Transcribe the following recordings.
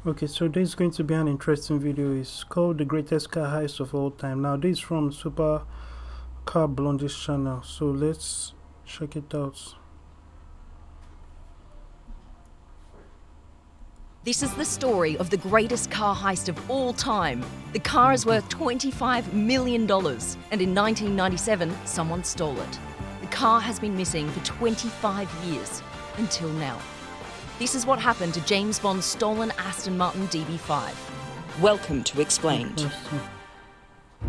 Okay, so this is going to be an interesting video. It's called The Greatest Car Heist of All Time. Now, this is from Super Car Blondie's channel, so let's check it out. This is the story of the greatest car heist of all time. The car is worth $25 million, and in 1997, someone stole it. The car has been missing for 25 years, until now. This is what happened to James Bond's stolen Aston Martin DB5. Welcome to Explained.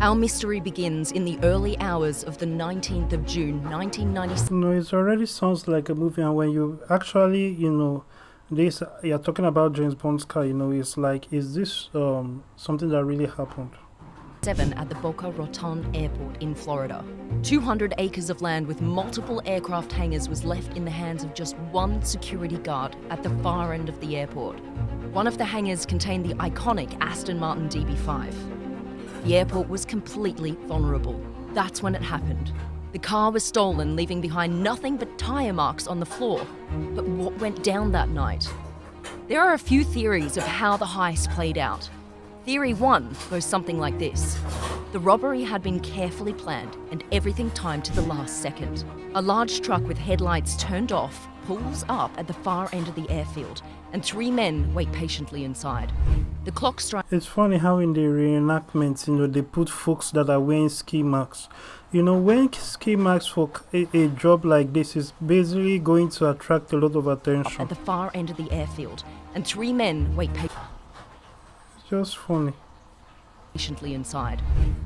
Our mystery begins in the early hours of the 19th of June, 1996. No, it already sounds like a movie, and when you actually, this you're talking about James Bond's car, it's like, is this something that really happened? At the Boca Raton Airport in Florida. 200 acres of land with multiple aircraft hangars was left in the hands of just one security guard at the far end of the airport. One of the hangars contained the iconic Aston Martin DB5. The airport was completely vulnerable. That's when it happened. The car was stolen, leaving behind nothing but tyre marks on the floor. But what went down that night? There are a few theories of how the heist played out. Theory 1 goes something like this. The robbery had been carefully planned and everything timed to the last second. A large truck with headlights turned off pulls up at the far end of the airfield, and 3 men wait patiently inside. The clock strikes. It's funny how in the reenactments, they put folks that are wearing ski masks. Wearing ski masks for a job like this is basically going to attract a lot of attention. At the far end of the airfield, and 3 men wait Just funny. patiently inside.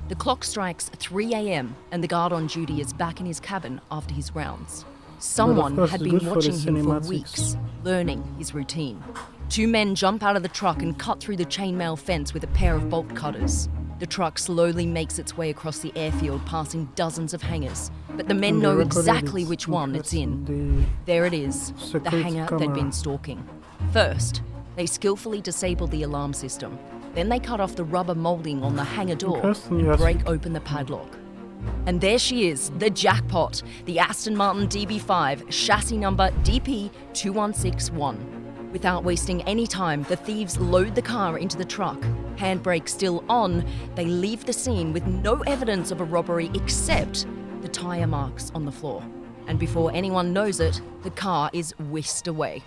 The clock strikes 3 a.m. and the guard on duty is back in his cabin after his rounds. Someone course, had it's been good for watching the him for cinematics. weeks, learning his routine. 2 men jump out of the truck and cut through the chainmail fence with a pair of bolt cutters. The truck slowly makes its way across the airfield, passing dozens of hangars. But the men And they know recorded exactly it. which one it's in. The There it is, the security hangar they'd camera. been stalking. First, they skillfully disable the alarm system. Then they cut off the rubber molding on the hangar door Interesting, and yes. break open the padlock. And there she is, the jackpot, the Aston Martin DB5, chassis number DP2161. Without wasting any time, the thieves load the car into the truck. Handbrake still on, they leave the scene with no evidence of a robbery except the tyre marks on the floor. And before anyone knows it, the car is whisked away.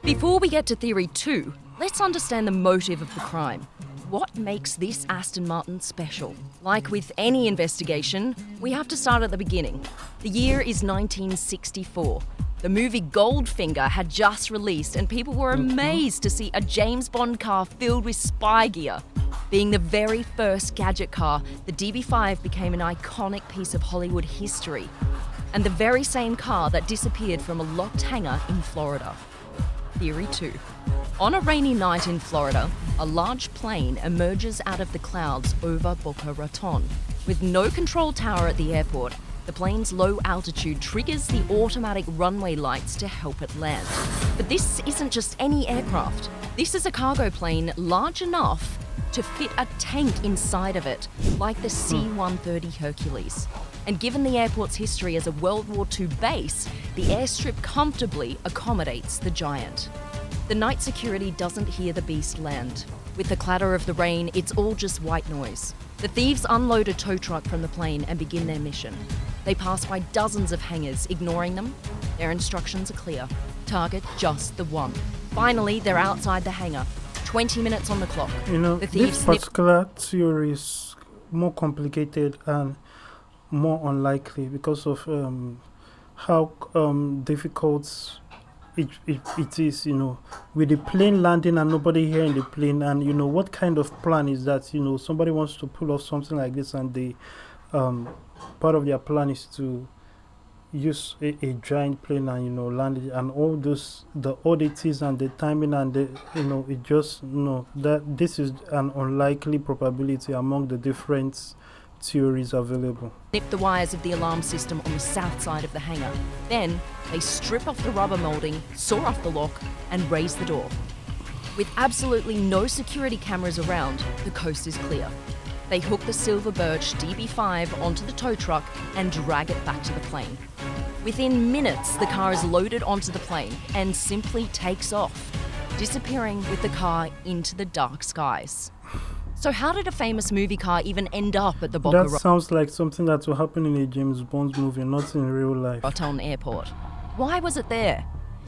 Before we get to theory 2, let's understand the motive of the crime. What makes this Aston Martin special? Like with any investigation, we have to start at the beginning. The year is 1964. The movie Goldfinger had just released and people were amazed to see a James Bond car filled with spy gear. Being the very first gadget car, the DB5 became an iconic piece of Hollywood history. And the very same car that disappeared from a locked hangar in Florida. Theory 2. On a rainy night in Florida, a large plane emerges out of the clouds over Boca Raton. With no control tower at the airport, the plane's low altitude triggers the automatic runway lights to help it land. But this isn't just any aircraft. This is a cargo plane large enough to fit a tank inside of it, like the C-130 Hercules. And given the airport's history as a World War II base, the airstrip comfortably accommodates the giant. The night security doesn't hear the beast land. With the clatter of the rain, it's all just white noise. The thieves unload a tow truck from the plane and begin their mission. They pass by dozens of hangars, ignoring them. Their instructions are clear. Target just the one. Finally, they're outside the hangar. 20 minutes on the clock. The This thieves snip particular theory is more complicated and more unlikely because of how difficult it is, with the plane landing and nobody here in the plane. And, what kind of plan is that? Somebody wants to pull off something like this, and the part of their plan is to use a giant plane and, land it, and all those, the oddities and the timing and the, it just, that this is an unlikely probability among the different theories available. Snip the wires of the alarm system on the south side of the hangar. Then, they strip off the rubber molding, saw off the lock, and raise the door. With absolutely no security cameras around, the coast is clear. They hook the silver birch DB5 onto the tow truck and drag it back to the plane. Within minutes, the car is loaded onto the plane and simply takes off. disappearing with the car into the dark skies. So how did a famous movie car even end up at the Boca That sounds like something that will happen in a James Bond movie, not in real life. Raton Airport? Why was it there?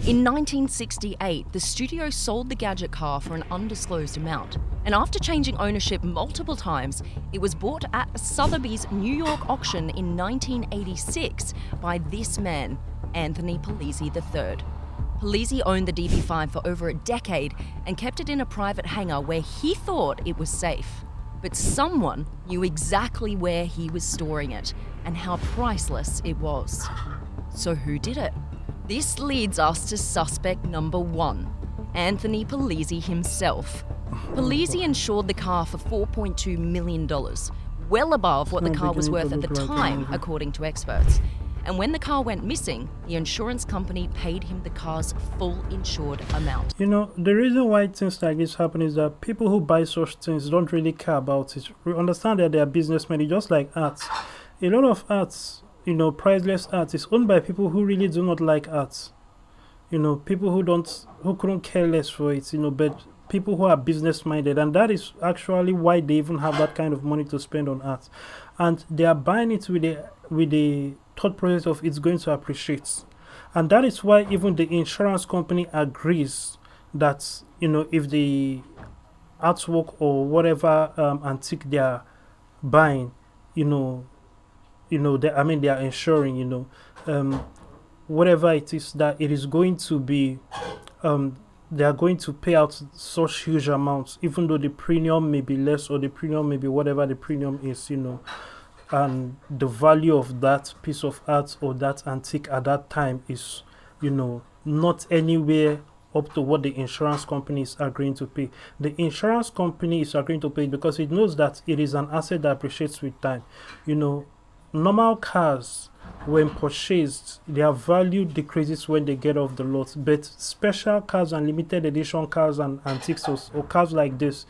In 1968, the studio sold the gadget car for an undisclosed amount. And after changing ownership multiple times, it was bought at Sotheby's New York auction in 1986 by this man, Anthony Polizzi III. Polizzi owned the DB5 for over a decade and kept it in a private hangar where he thought it was safe. But someone knew exactly where he was storing it and how priceless it was. So who did it? This leads us to suspect number 1, Anthony Polizzi himself. Polizzi insured the car for $4.2 million, well above what the car was worth at the time, according to experts. And when the car went missing, the insurance company paid him the car's full insured amount. You know, the reason why things like this happen is that people who buy such things don't really care about it. We understand that they are businessmen. It's just like arts. A lot of arts, you know, priceless art is owned by people who really do not like art. You know, people who couldn't care less for it, you know, but people who are business minded, and that is actually why they even have that kind of money to spend on art. And they are buying it with the thought process of it's going to appreciate. And that is why even the insurance company agrees that, you know, if the artwork or whatever antique they are buying, they are insuring, whatever it is, that it is going to be, they are going to pay out such huge amounts, even though the premium may be less or the premium may be whatever the premium is, and the value of that piece of art or that antique at that time is, not anywhere up to what the insurance company is agreeing to pay. The insurance company is agreeing to pay it because it knows that it is an asset that appreciates with time. Normal cars, when purchased, their value decreases when they get off the lot. But special cars and limited edition cars and antiques or cars like this,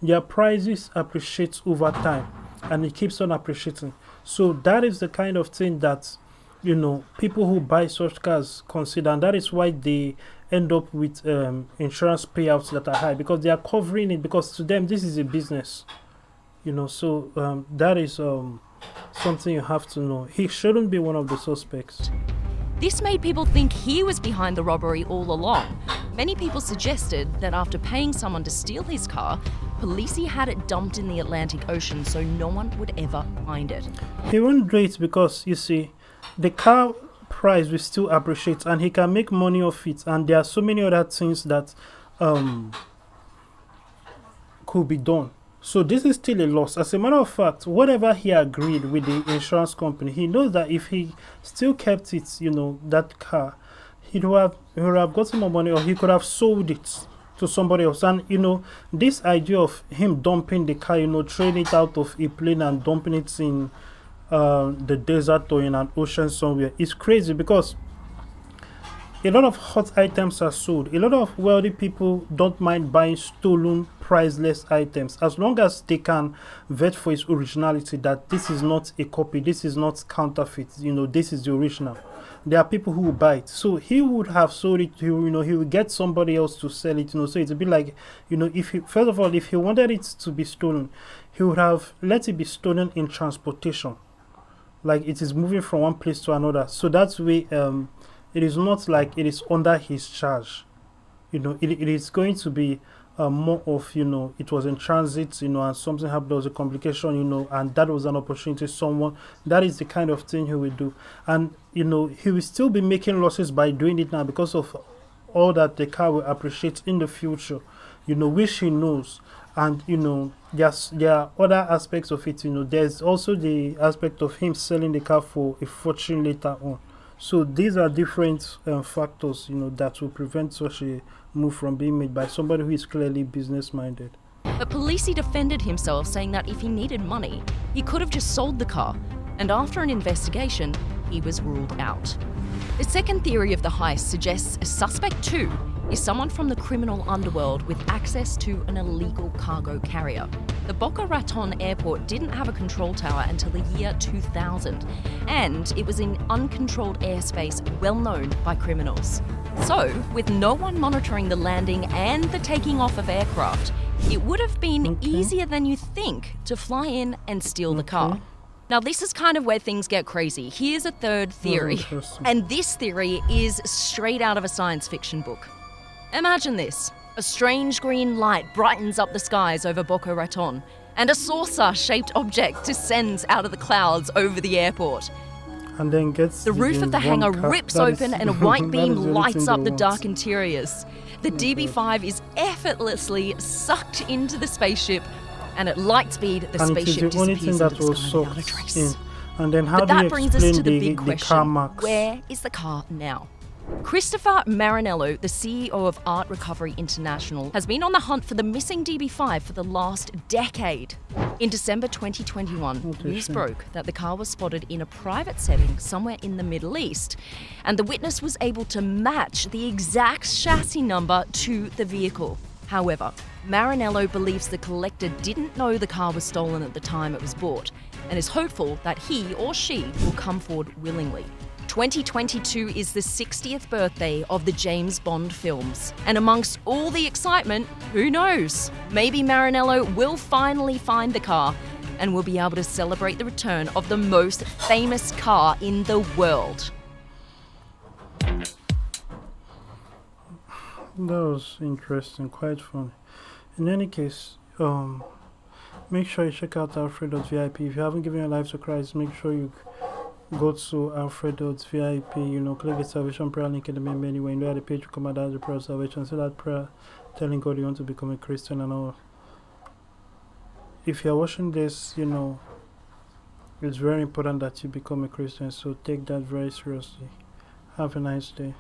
their prices appreciate over time, and it keeps on appreciating. So that is the kind of thing that people who buy such cars consider, and that is why they end up with insurance payouts that are high, because they are covering it, because to them this is a business. So that is something you have to know. He shouldn't be one of the suspects. This made people think he was behind the robbery all along. Many people suggested that after paying someone to steal his car, Polizzi had it dumped in the Atlantic Ocean so no one would ever find it. He won't do it because, you see, the car price will still appreciate and he can make money off it, and there are so many other things that could be done. So this is still a loss. As a matter of fact, whatever he agreed with the insurance company, he knows that if he still kept it, that car, he would have gotten more money, or he could have sold it to somebody else. And this idea of him dumping the car, trading it out of a plane and dumping it in the desert or in an ocean somewhere is crazy, because a lot of hot items are sold. A lot of wealthy people don't mind buying stolen, priceless items, as long as they can vet for its originality, that this is not a copy, this is not counterfeit, this is the original. There are people who will buy it. So he would have sold it to, he would get somebody else to sell it, so it's a bit like, if he, first of all, if he wanted it to be stolen, he would have let it be stolen in transportation, like it is moving from one place to another. So that's way it is not like it is under his charge. It is going to be more of, it was in transit, and something happened, there was a complication, and that was an opportunity. That is the kind of thing he will do. And, he will still be making losses by doing it now because of all that the car will appreciate in the future, which he knows. And, there are other aspects of it, there's also the aspect of him selling the car for a fortune later on. So these are different factors, that will prevent such a move from being made by somebody who is clearly business-minded. But Polizzi defended himself, saying that if he needed money, he could have just sold the car. And after an investigation, he was ruled out. The second theory of the heist suggests suspect 2 is someone from the criminal underworld with access to an illegal cargo carrier. The Boca Raton airport didn't have a control tower until the year 2000, and it was in uncontrolled airspace well known by criminals. So, with no one monitoring the landing and the taking off of aircraft, it would have been easier than you think to fly in and steal the car. Now, this is kind of where things get crazy. Here's a third theory, and this theory is straight out of a science fiction book. Imagine this. A strange green light brightens up the skies over Boca Raton, and a saucer-shaped object descends out of the clouds over the airport. And then gets the roof of the hangar rips open and a white beam lights up the dark want. interiors. The DB5 is effortlessly sucked into the spaceship, and at light speed, the And it is spaceship the only disappears thing into that the was sky without a soaked trace. in. And then how But do that you brings us to explain the big the question. car marks? Where is the car now? Christopher Marinello, the CEO of Art Recovery International, has been on the hunt for the missing DB5 for the last decade. In December 2021, news broke that the car was spotted in a private setting somewhere in the Middle East, and the witness was able to match the exact chassis number to the vehicle. However, Marinello believes the collector didn't know the car was stolen at the time it was bought, and is hopeful that he or she will come forward willingly. 2022 is the 60th birthday of the James Bond films. And amongst all the excitement, who knows? Maybe Marinello will finally find the car and will be able to celebrate the return of the most famous car in the world. That was interesting, quite funny. In any case, make sure you check out Alfred.vip. If you haven't given your life to Christ, make sure you go to Alfred.vip, click the salvation prayer link in the main menu. When you at the page, you come out the prayer of salvation. Say that prayer, telling God you want to become a Christian and all. If you're watching this, it's very important that you become a Christian, so take that very seriously. Have a nice day.